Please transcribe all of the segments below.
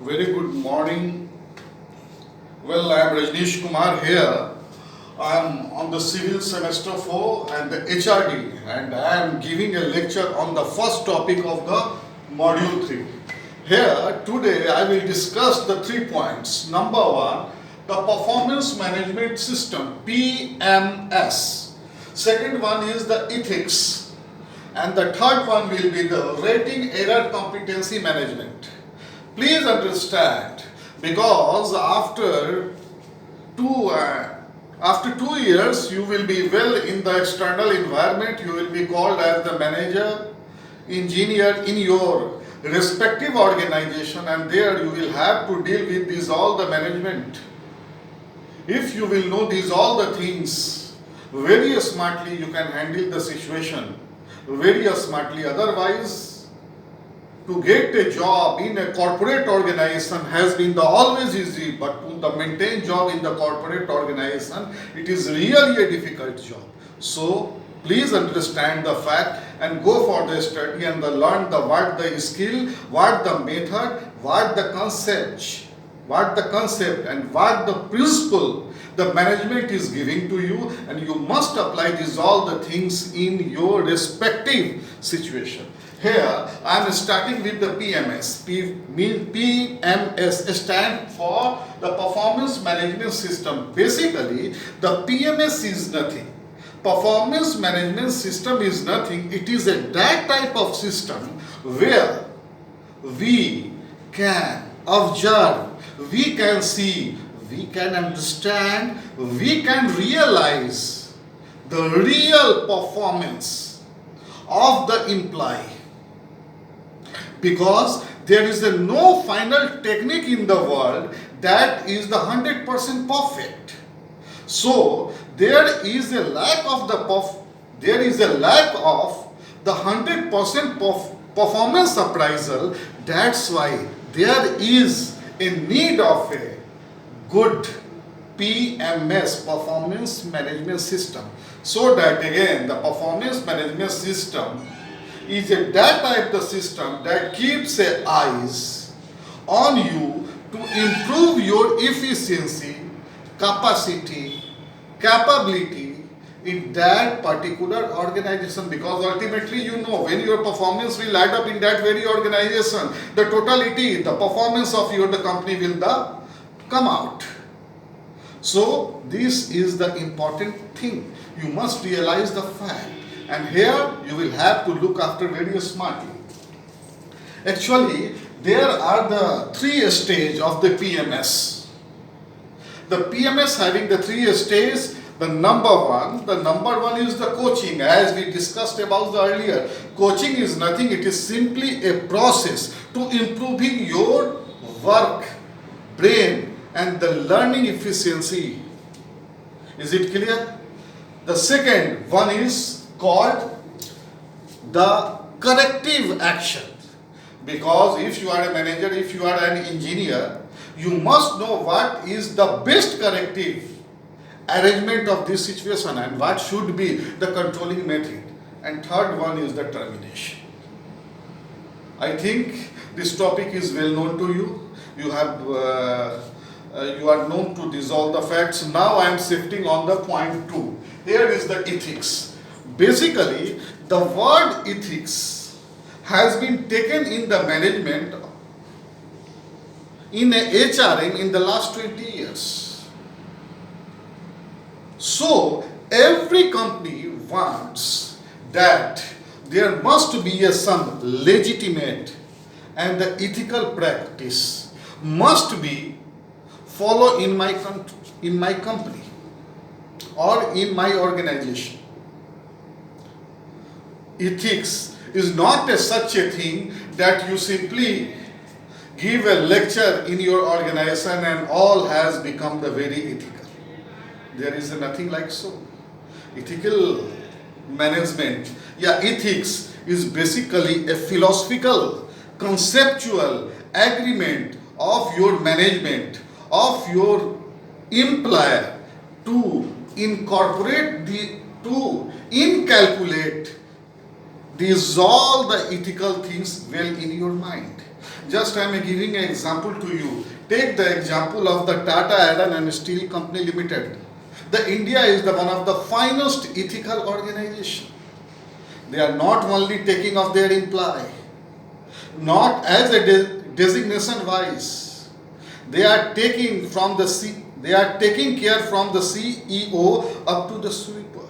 Very good morning. Well, I am Rajneesh Kumar here. I am on the Civil Semester 4 and the HRD, and I am giving a lecture on the first topic of the Module 3. Here, today I will discuss the 3 points. Number 1, the Performance Management System, PMS. Second one is the ethics. And the third one will be the Rating Error Competency Management. Please understand, because two after 2 years you will be well in the external environment. You will be called as the manager, engineer in your respective organization, and there you will have to deal with these all the management. If you will know these all the things very smartly, you can handle the situation very smartly. Otherwise, to get a job in a corporate organization has been the always easy, but to maintain job in the corporate organization, it is really a difficult job. So please understand the fact and go for the study and learn what the skill, what the method, what the concept, and what the principle the management is giving to you, and you must apply these all the things in your respective situation. Here I am starting with the PMS. PMS stands for the Performance Management System. Basically, the PMS is nothing. Performance Management System is nothing. It is that type of system where we can observe, we can see, we can understand, we can realize the real performance of the employee. Because there is no final technique in the world that is the 100% perfect. So there is a lack of the 100% performance appraisal. That's why there is a need of a good PMS, Performance Management System, so that again the performance management system is that type of system that keeps eyes on you to improve your efficiency, capacity, capability in that particular organization. Because ultimately, you know, when your performance will add up in that very organization, the totality, the performance of the company will come out. So this is the important thing. You must realize the fact. And here you will have to look after very smartly. Actually, there are the 3 stages of the PMS. The PMS having the 3 stages. The number one is the coaching, as we discussed about earlier. Coaching is nothing. It is simply a process to improving your work, brain, and the learning efficiency. Is it clear? The second one is called the corrective action. Because if you are a manager, if you are an engineer, you must know what is the best corrective arrangement of this situation and what should be the controlling method. And third one is the termination. I think this topic is well known to you. You are known to these all the facts. Now I am shifting on the point 2. Here is the ethics. Basically, the word ethics has been taken in the management in a HRM in the last 20 years. So, every company wants that there must be some legitimate and the ethical practice must be followed in my company or in my organization. Ethics is not such a thing that you simply give a lecture in your organization and all has become the very ethical. There is nothing like so. Ethical management, ethics is basically a philosophical, conceptual agreement of your management, of your employer to inculcate these all the ethical things well in your mind. Just I am giving an example to you. Take the example of the Tata Iron and Steel Company Limited. The India is the one of the finest ethical organization. They are not only taking of their employee, not as a designation wise. They are taking from the they are taking care from the CEO up to the sweeper.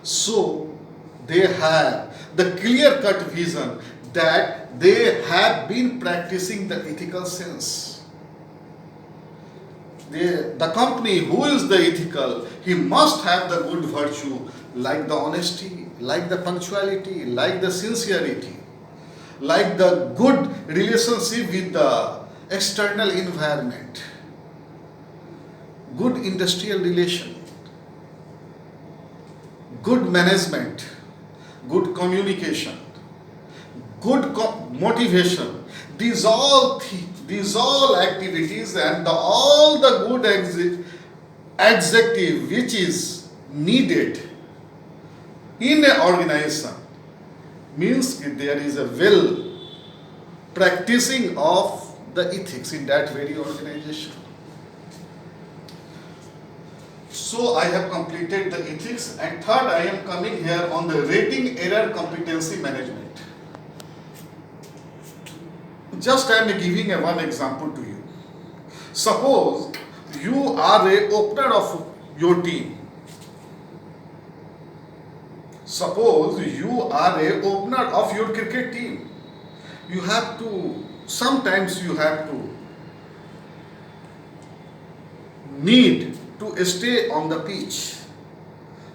So they have the clear cut vision that they have been practicing the ethical sense. The company who is the ethical, he must have the good virtue like the honesty, like the punctuality, like the sincerity, like the good relationship with the external environment, good industrial relation, good management, good communication, good motivation. These all activities and all the good adjective which is needed in an organization means there is a well practicing of the ethics in that very organization. So I have completed the ethics, and third I am coming here on the rating error competency management. Just I am giving one example to you. Suppose you are a opener of your team. Suppose you are a opener of your cricket team. Sometimes you have to need to stay on the pitch.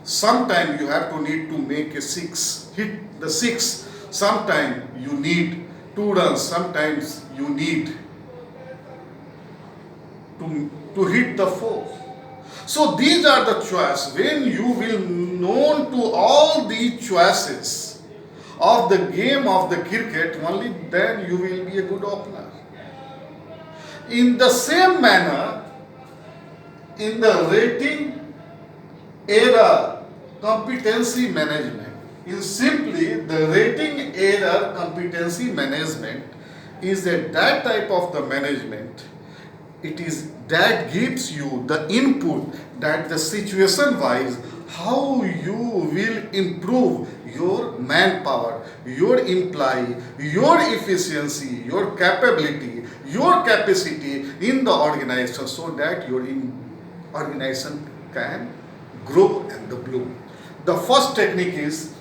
Sometimes you have to need to make a six, hit the six. Sometimes you need 2 runs. Sometimes you need to hit the 4. So these are the choices. When you will known to all these choices of the game of the cricket, only then you will be a good opener. In the same manner, in the rating error competency management, the rating error competency management is that type of the management. It is that gives you the input that the situation wise how you will improve your manpower, your employee, your efficiency, your capability, your capacity in the organization, so that your organization can grow and bloom. The first technique is,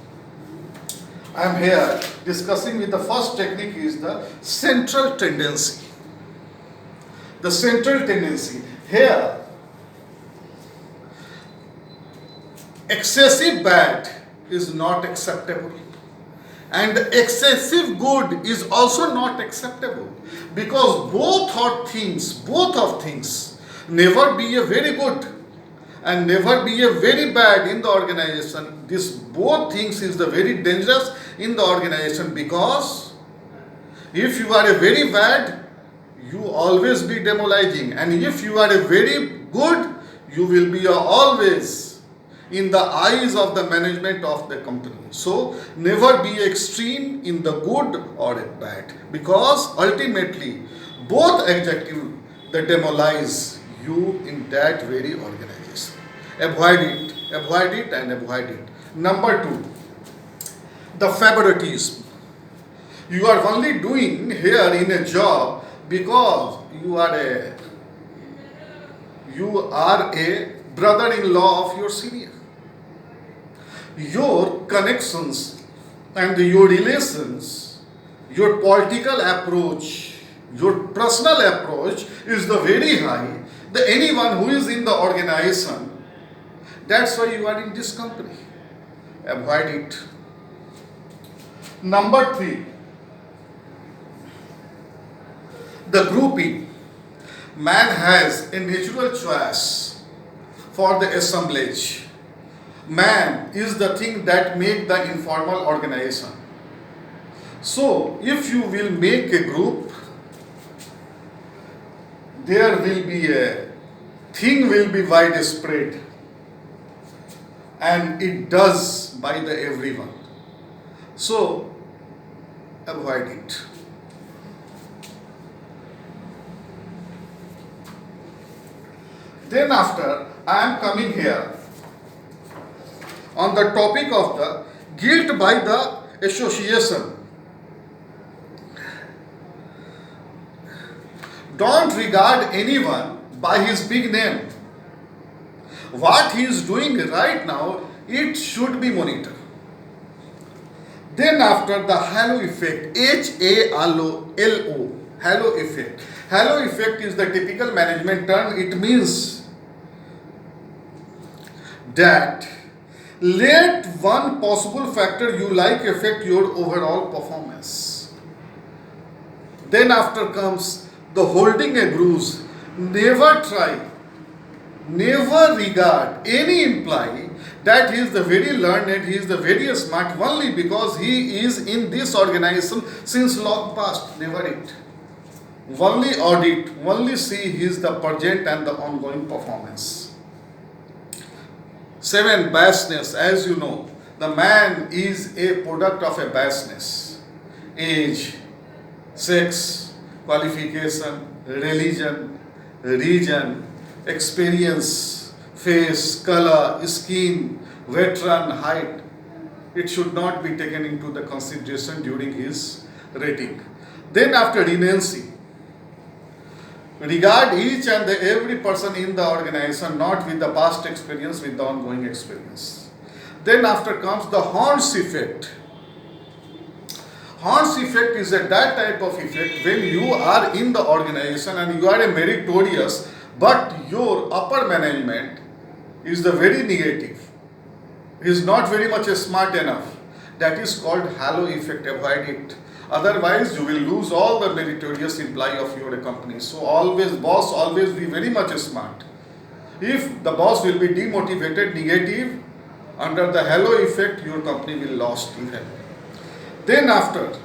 I am here discussing with the first technique is the central tendency. The central tendency. Here, excessive bad is not acceptable, and excessive good is also not acceptable, because both of things never be a very good and never be a very bad in the organization. This both things is the very dangerous in the organization, because if you are a very bad, you always be demoralizing, and if you are a very good, you will be always in the eyes of the management of the company. So never be extreme in the good or bad, because ultimately both adjective that demoralize you in that very organization. Avoid it and avoid it. Number 2, the favoritism. You are only doing here in a job because you are a brother-in-law of your senior. Your connections and your relations, your political approach, your personal approach is the very high. Anyone who is in the organization, that's why you are in this company. Avoid it. Number 3, the grouping. Man has a natural choice for the assemblage. Man is the thing that make the informal organization. So if you will make a group, there will be a thing will be widespread, and it does by the everyone. So avoid it. Then after, I am coming here on the topic of the guilt by the association. Don't regard anyone by his big name. What he is doing right now, it should be monitored. Then after the halo effect, HALO, halo effect. Halo effect is the typical management term. It means that let one possible factor you like affect your overall performance. Then after comes the holding a bruise. Never regard any employee that he is the very learned, he is the very smart only because he is in this organization since long past. Never it. Only audit, only see his the present and the ongoing performance. 7. Biasness. As you know, the man is a product of a biasness. Age, sex, qualification, religion, region, experience, face, color, skin, veteran, height. It should not be taken into the consideration during his rating. Then after leniency, regard each and every person in the organization not with the past experience, with the ongoing experience. Then after comes the Horns effect. Horns effect is that type of effect when you are in the organization and you are a meritorious, but your upper management is the very negative, is not very much smart enough. That is called halo effect. Avoid it. Otherwise, you will lose all the meritorious employee of your company. So always, boss, always be very much smart. If the boss will be demotivated, negative, under the halo effect, your company will lost even. Then after,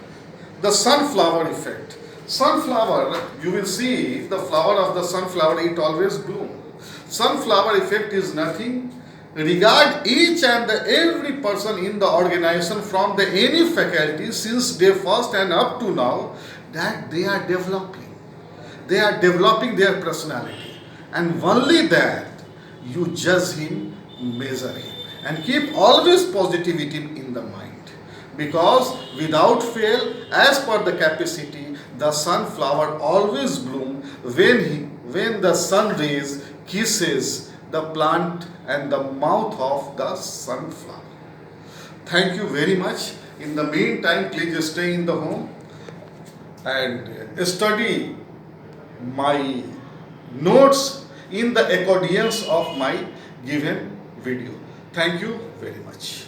the sunflower effect. Sunflower, you will see the flower of the sunflower, it always bloom. Sunflower effect is nothing. Regard each and every person in the organization from the any faculty since day first and up to now that they are developing. They are developing their personality. And only that you judge him, measure him. And keep always positivity in the mind. Because without fail, as per the capacity, the sunflower always bloom when the sun rays kisses the plant and the mouth of the sunflower. Thank you very much. In the meantime, please stay in the home and study my notes in the accordance of my given video. Thank you very much.